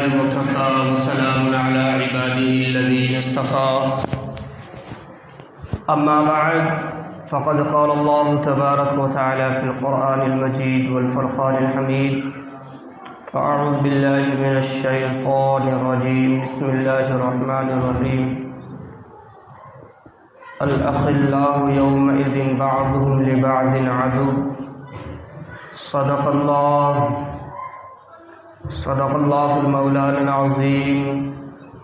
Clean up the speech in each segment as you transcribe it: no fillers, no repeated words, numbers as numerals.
لله وكفى وسلام على عباده الذين اصطفى. أما بعد فقد قال الله تبارك وتعالى في القرآن المجيد والفرقان الحميد. فأعوذ بالله من الشيطان الرجيم. بسم الله الرحمن الرحيم. الأخلاء يومئذ بعضهم لبعض عدو. صدق الله المولانا العظيم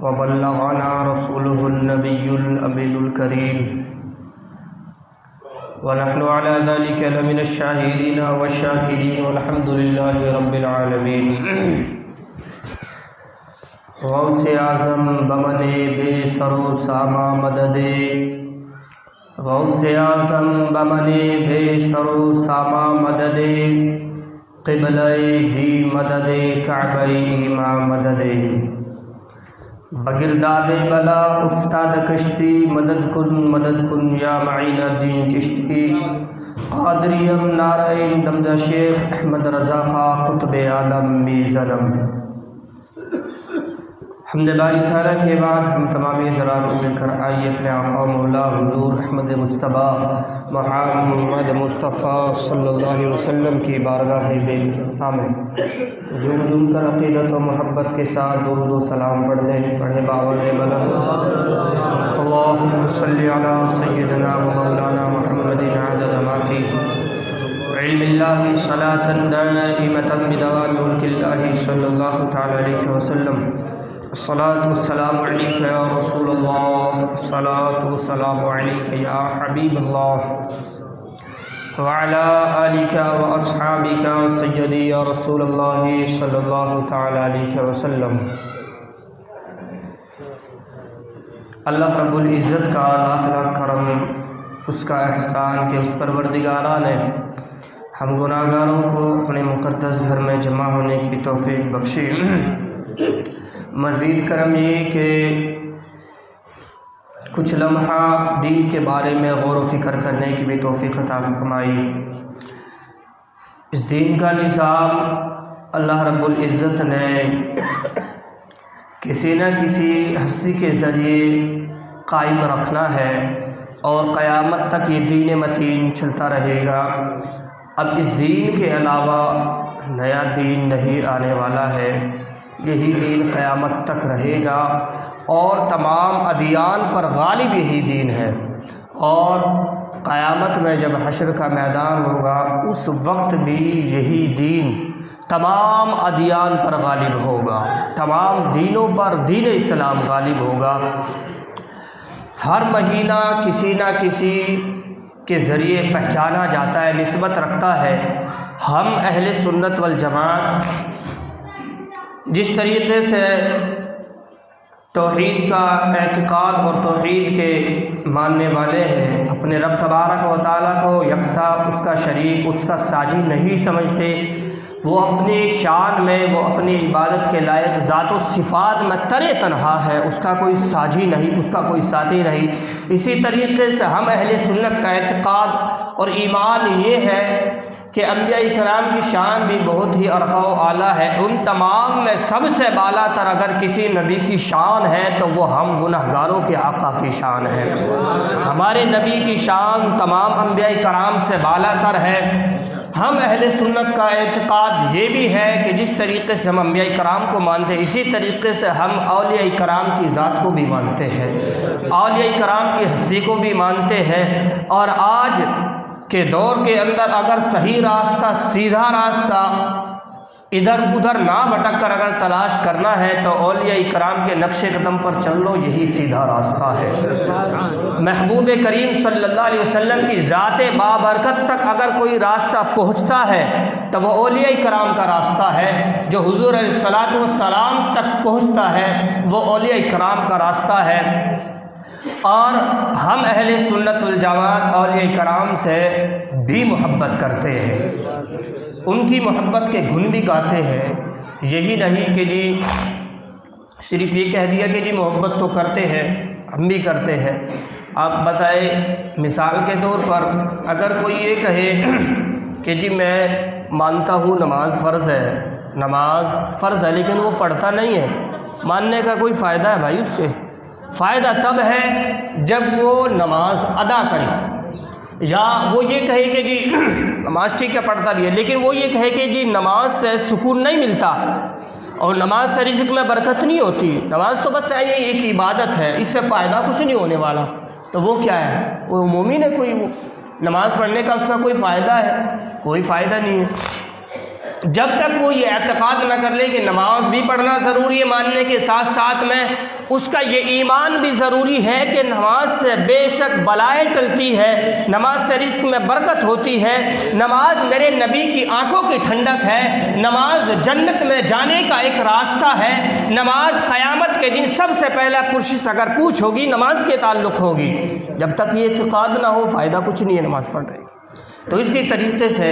وبلغنا رسوله النبي الأمين الكريم ونحن على ذلك لمن الشاهدين والشاكرين والحمد لله رب العالمين. غوث اعظم بمن بے سر و ساما مدد. غوث اعظم بمن بے سر و ساما مدد. قبلہ بھی مدد کعبہ ایماں مدد. بگرداب بلا افتاد کشتی مدد کن یا معین الدین چشتی. قادریم نارائن دمدہ شیخ احمد رضا خواہ قطب عالم میزنم. حمد باری تعالیٰ کے بعد ہم تمامی حضرات مل کر آئیے اپنے آقا و مولا حضور احمد مجتبیٰ محمد مصطفیٰ صلی اللہ علیہ وسلم کی بارگاہ بے نصیب میں جھوم کر عقیدت و محبت کے ساتھ درود و سلام پڑھ لیں. پڑھے باول بلند اللہم صلی علی سیدنا و مولانا محمد عدد ما فی علم اللہ صلاة دائمة بدوام ملک اللہ صلی اللہ تعالی علیہ وسلم. الصلاة والسلام علیک یا رسول اللہ. الصلاة والسلام علیک یا حبیب اللہ وعلى آلك وأصحابك سيدي يا رسول الله صلی اللہ تعالی علیہ وسلم. اللہ رب العزت کا لاکھ لاکھ کرم، اس کا احسان کہ اس پروردگارہ نے ہم گناہگاروں کو اپنے مقدس گھر میں جمع ہونے کی توفیق بخشی. مزید کرم یہ کہ کچھ لمحہ دین کے بارے میں غور و فکر کرنے کی بھی توفیق عطا فرمائی. اس دین کا نظام اللہ رب العزت نے کسی نہ کسی ہستی کے ذریعے قائم رکھنا ہے اور قیامت تک یہ دین متین چلتا رہے گا. اب اس دین کے علاوہ نیا دین نہیں آنے والا ہے. یہی دین قیامت تک رہے گا اور تمام ادیان پر غالب یہی دین ہے. اور قیامت میں جب حشر کا میدان ہوگا اس وقت بھی یہی دین تمام ادیان پر غالب ہوگا. تمام دینوں پر دین اسلام غالب ہوگا. ہر مہینہ کسی نہ کسی کے ذریعے پہچانا جاتا ہے، نسبت رکھتا ہے. ہم اہل سنت والجماعت جس طریقے سے توحید کا اعتقاد اور توحید کے ماننے والے ہیں، اپنے رب تبارک و تعالیٰ کو یکساں، اس کا شریک، اس کا ساجی نہیں سمجھتے. وہ اپنی شان میں، وہ اپنی عبادت کے لائق ذات و صفات میں تنہا ہے. اس کا کوئی ساجی نہیں، اس کا کوئی ساتھی نہیں. اسی طریقے سے ہم اہل سنت کا اعتقاد اور ایمان یہ ہے کہ انبیاء کرام کی شان بھی بہت ہی ارفع و اعلیٰ ہے. ان تمام میں سب سے بالا تر اگر کسی نبی کی شان ہے تو وہ ہم گناہگاروں کے آقا کی شان ہے. ہمارے نبی کی شان تمام انبیاء کرام سے بالا تر ہے. ہم اہل سنت کا اعتقاد یہ بھی ہے کہ جس طریقے سے ہم انبیاء کرام کو مانتے ہیں اسی طریقے سے ہم اولیاء کرام کی ذات کو بھی مانتے ہیں، اولیاء کرام کی ہستی کو بھی مانتے ہیں. اور آج کے دور کے اندر اگر صحیح راستہ، سیدھا راستہ ادھر ادھر نہ بھٹک کر اگر تلاش کرنا ہے تو اولیاء کرام کے نقش قدم پر چل لو، یہی سیدھا راستہ ہے. محبوب کریم صلی اللہ علیہ وسلم کی ذات بابرکت تک اگر کوئی راستہ پہنچتا ہے تو وہ اولیاء کرام کا راستہ ہے. جو حضور علیہ الصلوۃ والسلام تک پہنچتا ہے وہ اولیاء کرام کا راستہ ہے. اور ہم اہل سنت والجماعت اولیاء کرام سے بھی محبت کرتے ہیں، ان کی محبت کے گن بھی گاتے ہیں. یہی نہیں کہ جی صرف یہ کہہ دیا کہ جی محبت تو کرتے ہیں، ہم بھی کرتے ہیں. آپ بتائیں، مثال کے طور پر اگر کوئی یہ کہے کہ جی میں مانتا ہوں نماز فرض ہے نماز فرض ہے لیکن وہ پڑھتا نہیں ہے، ماننے کا کوئی فائدہ ہے بھائی؟ اس سے فائدہ تب ہے جب وہ نماز ادا کرے، یا وہ یہ کہے کہ جی نماز ٹھیک ہے پڑھتا بھی ہے، لیکن وہ یہ کہے کہ جی نماز سے سکون نہیں ملتا اور نماز سے رزق میں برکت نہیں ہوتی، نماز تو بس یہ ایک عبادت ہے، اس سے فائدہ کچھ نہیں ہونے والا، تو وہ کیا ہے؟ وہ مومن ہے؟ کوئی نماز پڑھنے کا اس کا کوئی فائدہ ہے؟ کوئی فائدہ نہیں ہے۔ جب تک وہ یہ اعتقاد نہ کر لے کہ نماز بھی پڑھنا ضروری ہے، ماننے کے ساتھ ساتھ میں اس کا یہ ایمان بھی ضروری ہے کہ نماز سے بے شک بلائیں ٹلتی ہے، نماز سے رزق میں برکت ہوتی ہے، نماز میرے نبی کی آنکھوں کی ٹھنڈک ہے، نماز جنت میں جانے کا ایک راستہ ہے، نماز قیامت کے دن سب سے پہلا پرسش اگر پوچھ ہوگی نماز کے تعلق ہوگی۔ جب تک یہ اعتقاد نہ ہو فائدہ کچھ نہیں ہے نماز پڑھنے کا۔ تو اسی طریقے سے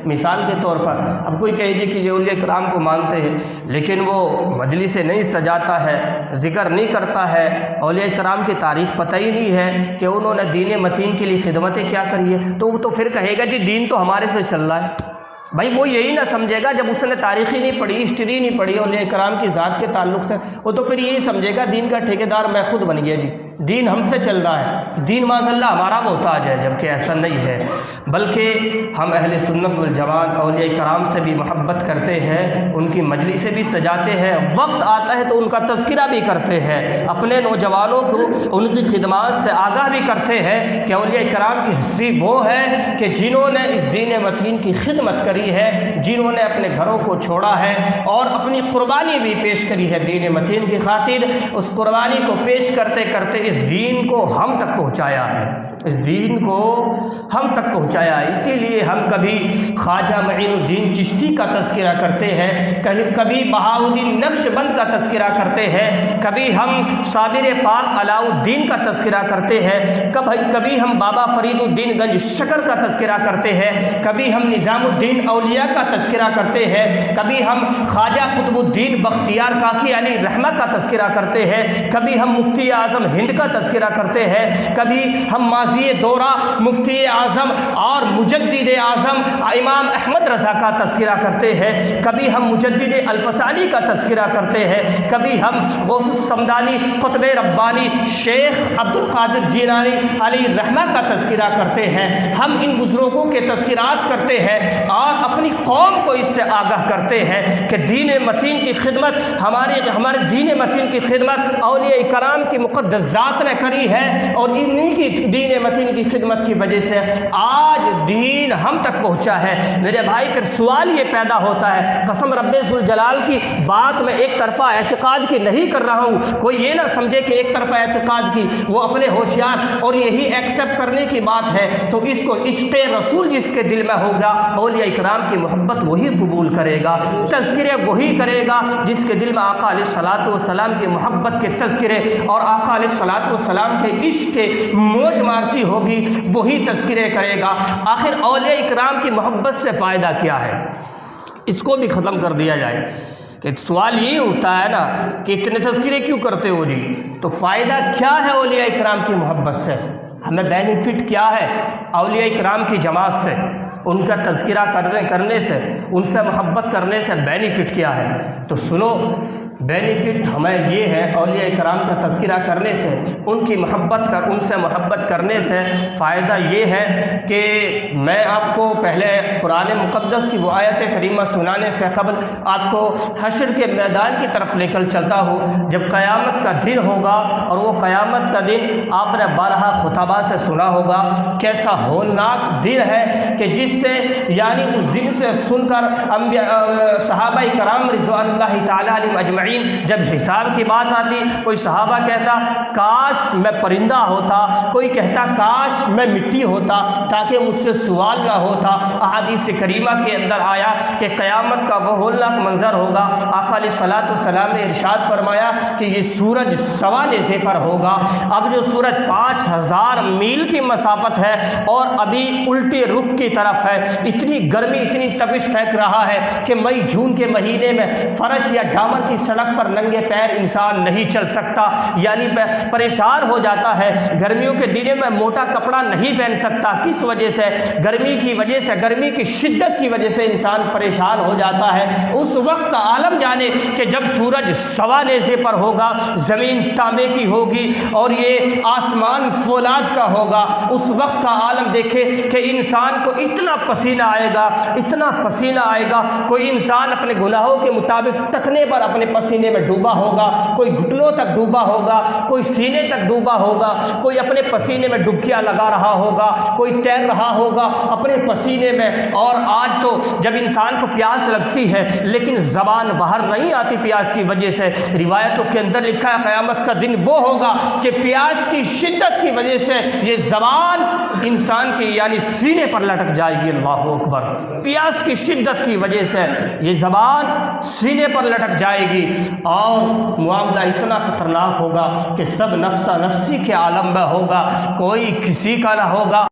مثال کے طور پر اب کوئی کہے جی کہ یہ اولیاء کرام کو مانتے ہیں لیکن وہ مجلسیں نہیں سجاتا ہے، ذکر نہیں کرتا ہے، اولیاء کرام کی تاریخ پتہ ہی نہیں ہے کہ انہوں نے دین متین کے لیے خدمتیں کیا کری ہے، تو وہ تو پھر کہے گا جی دین تو ہمارے سے چل رہا ہے۔ بھائی وہ یہی نہ سمجھے گا، جب اس نے تاریخ ہی نہیں پڑھی، ہسٹری نہیں پڑھی اولیاء کرام کی ذات کے تعلق سے، وہ تو پھر یہی سمجھے گا دین کا ٹھیکیدار میں خود بن گیا، جی دین ہم سے چل رہا ہے، دین معاذ اللہ ہمارا محتاج ہے، جبکہ ایسا نہیں ہے، بلکہ ہم اہل سنت والجماعت اولیاء کرام سے بھی محبت کرتے ہیں، ان کی مجلسیں بھی سجاتے ہیں، وقت آتا ہے تو ان کا تذکرہ بھی کرتے ہیں، اپنے نوجوانوں کو ان کی خدمات سے آگاہ بھی کرتے ہیں کہ اولیاء کرام کی ہسٹری وہ ہے کہ جنہوں نے اس دین متین کی خدمت کری ہے، جنہوں نے اپنے گھروں کو چھوڑا ہے اور اپنی قربانی بھی پیش کری ہے دین متین کی خاطر، اس قربانی کو پیش کرتے کرتے اس دین کو ہم تک پہنچایا ہے، اس دین کو ہم تک پہنچایا ہے۔ اسی لیے ہم کبھی خواجہ معین الدین چشتی کا تذکرہ کرتے ہیں، کبھی بہاؤالدین نقش بند کا تذکرہ کرتے ہیں، کبھی ہم صابر پاک علاء الدین کا تذکرہ کرتے ہیں، کبھی ہم بابا فرید الدین گنج شکر کا تذکرہ کرتے ہیں، کبھی ہم نظام الدین اولیاء کا تذکرہ کرتے ہیں، کبھی ہم خواجہ قطب الدین بختیار کاکی علی رحمہ کا تذکرہ کرتے ہیں، کبھی ہم مفتی اعظم ہند کا تذکرہ کرتے ہیں، کبھی ہم ماضی دورہ مفتی اعظم اور مجدد اعظم امام احمد رضا کا تذکرہ کرتے ہیں، کبھی ہم مجدد الفسانی کا تذکرہ کرتے ہیں، کبھی ہم غوث السمدانی قطب ربانی شیخ عبد القادر جیلانی علی رحمہ کا تذکرہ کرتے ہیں۔ ہم ان بزرگوں کے تذکرات کرتے ہیں اور اپنی قوم کو اس سے آگاہ کرتے ہیں کہ دین متین کی خدمت ہمارے دین متین کی خدمت اولیاء کرام کی مقدس ذات نے کری ہے، اور انہی کی دین متین کی خدمت کی وجہ سے آج دین ہم تک پہنچا ہے۔ میرے بھائی پھر سوال یہ پیدا ہوتا ہے، قسم رب ذوالجلال کی بات میں ایک طرفہ اعتقاد کی نہیں کر رہا ہوں، کوئی یہ نہ سمجھے کہ ایک طرفہ اعتقاد کی وہ اپنے ہوشیار اور یہی ایکسیپٹ کرنے کی بات ہے، تو اس کو عشق رسول جس کے دل میں ہوگا اولیاء کرام کی محبت وہی قبول کرے گا، تذکرے وہی کرے گا جس کے دل میں آقا علیہ الصلوۃ والسلام کی محبت کے تذکرے اور آقا علیہ الصلوۃ والسلام کے عشق کے موج مارتی ہوگی وہی تذکرے کرے گا۔ آخر اولیاء کرام کی محبت سے فائدہ کیا ہے؟ اس کو بھی ختم کر دیا جائے کہ سوال یہ ہوتا ہے نا کہ اتنے تذکرے کیوں کرتے ہو جی، تو فائدہ کیا ہے اولیاء کرام کی محبت سے؟ ہمیں بینیفٹ کیا ہے اولیاء کرام کی جماعت سے؟ ان کا تذکرہ کرنے سے، ان سے محبت کرنے سے بینیفٹ کیا ہے؟ تو سنو، بینیفٹ ہمیں یہ ہے اولیاء کرام کا تذکرہ کرنے سے، ان کی ان سے محبت کرنے سے فائدہ یہ ہے کہ میں آپ کو پہلے قرآن مقدس کی وہ آیت کریمہ سنانے سے قبل آپ کو حشر کے میدان کی طرف لے کر چلتا ہوں۔ جب قیامت کا دن ہوگا، اور وہ قیامت کا دن آپ نے بارہا خطبہ سے سنا ہوگا، کیسا ہولناک دن ہے کہ جس سے یعنی اس دن سے سن کر صحابہ کرام رضوان اللہ تعالیٰ علیہم اجمعین جب حساب کی بات آتی، کوئی صحابہ کہتا کاش میں پرندہ ہوتا، کوئی کہتا کاش میں مٹی ہوتا تاکہ مجھ سے سوال نہ ہوتا۔ احادیث کریمہ کے اندر آیا کہ قیامت کا وہ ہولناک منظر ہوگا، آقا علیہ الصلوۃ والسلام نے ارشاد فرمایا کہ یہ سورج سوا نیزے پر ہوگا۔ اب جو سورج 5000 میل کی مسافت ہے اور ابھی الٹے رخ کی طرف ہے، اتنی گرمی اتنی تپش پھینک رہا ہے کہ مئی جون کے مہینے میں فرش یا ڈامر کی سڑک سڑک پر ننگے پیر انسان نہیں چل سکتا، یعنی پریشان ہو جاتا ہے۔ گرمیوں کے دنوں میں موٹا کپڑا نہیں پہن سکتا، کس وجہ سے؟ گرمی کی وجہ سے، گرمی کی شدت کی وجہ سے انسان پریشان ہو جاتا ہے۔ اس وقت کا عالم جانے کہ جب سورج سوا نیزے پر ہوگا، زمین تانبے کی ہوگی اور یہ آسمان فولاد کا ہوگا، اس وقت کا عالم دیکھے کہ انسان کو اتنا پسینہ آئے گا، اتنا پسینہ آئے گا، کوئی انسان اپنے گناہوں کے مطابق ٹکنے پر اپنے پسینے میں ڈوبا ہوگا، کوئی گھٹنوں تک ڈوبا ہوگا، کوئی سینے تک ڈوبا ہوگا، کوئی اپنے پسینے میں ڈبکیاں لگا رہا ہوگا، کوئی تیر رہا ہوگا اپنے پسینے میں۔ اور آج تو جب انسان کو پیاس لگتی ہے لیکن زبان باہر نہیں آتی پیاس کی وجہ سے، روایتوں کے اندر لکھا ہے قیامت کا دن وہ ہوگا کہ پیاس کی شدت کی وجہ سے یہ زبان انسان کی یعنی سینے پر لٹک جائے گی۔ اللہ اکبر! پیاس کی شدت کی وجہ سے یہ زبان سینے پر لٹک جائے گی اور معاملہ اتنا خطرناک ہوگا کہ سب نفسا نفسی کے عالم میں ہوگا، کوئی کسی کا نہ ہوگا۔